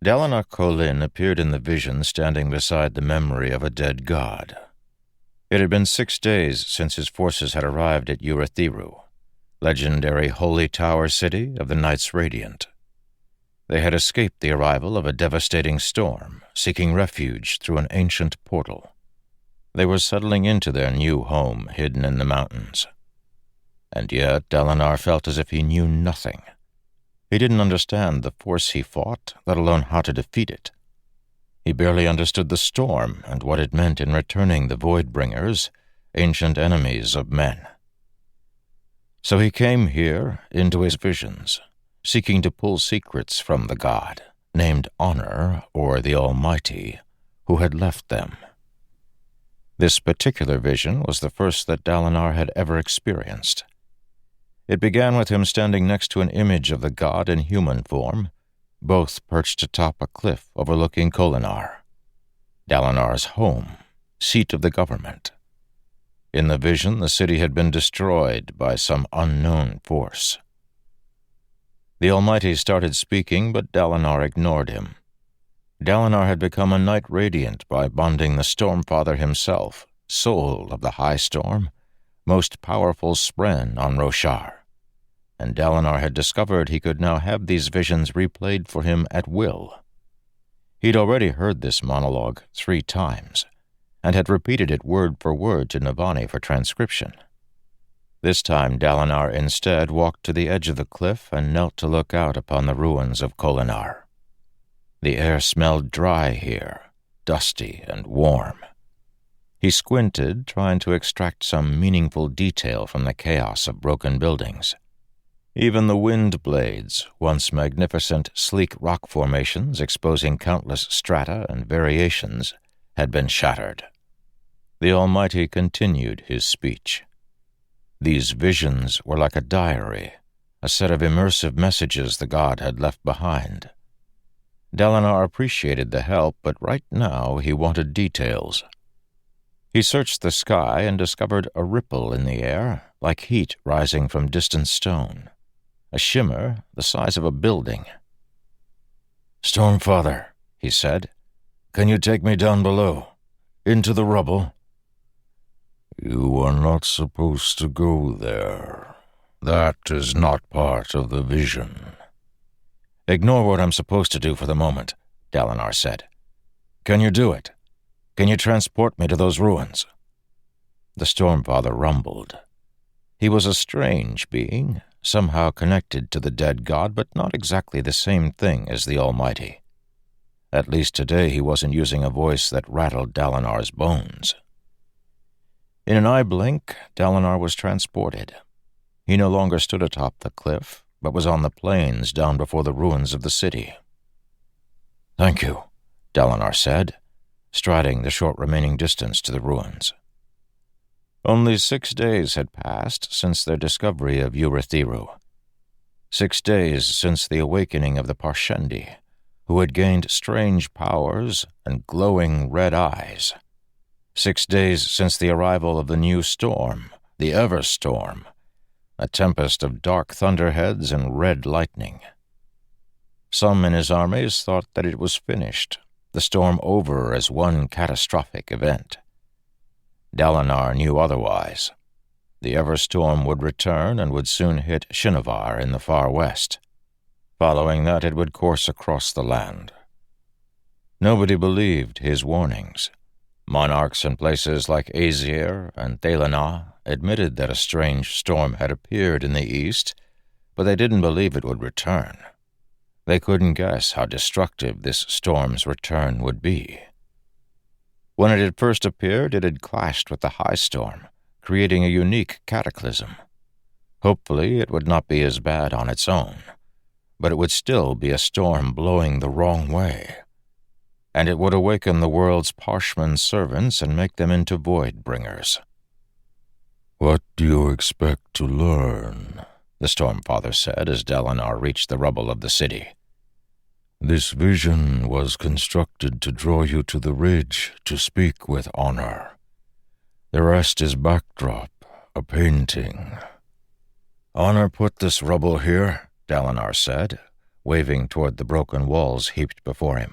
Dalinar Kholin appeared in the vision standing beside the memory of a dead god. It had been 6 days since his forces had arrived at Urithiru, legendary holy tower city of the Knights Radiant. They had escaped the arrival of a devastating storm, seeking refuge through an ancient portal. They were settling into their new home hidden in the mountains. And yet Dalinar felt as if he knew nothing. He didn't understand the force he fought, let alone how to defeat it. He barely understood the storm and what it meant in returning the Voidbringers, ancient enemies of men. So he came here, into his visions, seeking to pull secrets from the god, named Honor, or the Almighty, who had left them. This particular vision was the first that Dalinar had ever experienced. It began with him standing next to an image of the god in human form, both perched atop a cliff overlooking Kholinar, Dalinar's home, seat of the government. In the vision, the city had been destroyed by some unknown force. The Almighty started speaking, but Dalinar ignored him. Dalinar had become a Knight Radiant by bonding the Stormfather himself, soul of the High Storm, most powerful spren on Roshar. And Dalinar had discovered he could now have these visions replayed for him at will. He'd already heard this monologue 3 times, and had repeated it word for word to Navani for transcription. This time Dalinar instead walked to the edge of the cliff and knelt to look out upon the ruins of Kholinar. The air smelled dry here, dusty and warm. He squinted, trying to extract some meaningful detail from the chaos of broken buildings. Even the wind blades, once magnificent, sleek rock formations exposing countless strata and variations, had been shattered. The Almighty continued his speech. These visions were like a diary, a set of immersive messages the god had left behind. Dalinar appreciated the help, but right now he wanted details. He searched the sky and discovered a ripple in the air, like heat rising from distant stone. A shimmer the size of a building. "Stormfather," he said, "can you take me down below, into the rubble?" "You are not supposed to go there. That is not part of the vision." "Ignore what I'm supposed to do for the moment," Dalinar said. "Can you do it? Can you transport me to those ruins?" The Stormfather rumbled. He was a strange being, somehow connected to the dead god, but not exactly the same thing as the Almighty. At least today he wasn't using a voice that rattled Dalinar's bones. In an eye blink, Dalinar was transported. He no longer stood atop the cliff, but was on the plains down before the ruins of the city. "Thank you," Dalinar said, striding the short remaining distance to the ruins. Only 6 days had passed since their discovery of Urithiru. 6 days since the awakening of the Parshendi, who had gained strange powers and glowing red eyes. 6 days since the arrival of the new storm, the Everstorm, a tempest of dark thunderheads and red lightning. Some in his armies thought that it was finished, the storm over as one catastrophic event. Dalinar knew otherwise. The Everstorm would return and would soon hit Shinovar in the far west. Following that, it would course across the land. Nobody believed his warnings. Monarchs in places like Aesir and Thalanah admitted that a strange storm had appeared in the east, but they didn't believe it would return. They couldn't guess how destructive this storm's return would be. When it had first appeared, it had clashed with the high storm, creating a unique cataclysm. Hopefully, it would not be as bad on its own, but it would still be a storm blowing the wrong way. And it would awaken the world's Parshman servants and make them into Voidbringers. "What do you expect to learn?" the Stormfather said as Dalinar reached the rubble of the city. "This vision was constructed to draw you to the ridge to speak with Honor. The rest is backdrop, a painting." "Honor put this rubble here," Dalinar said, waving toward the broken walls heaped before him.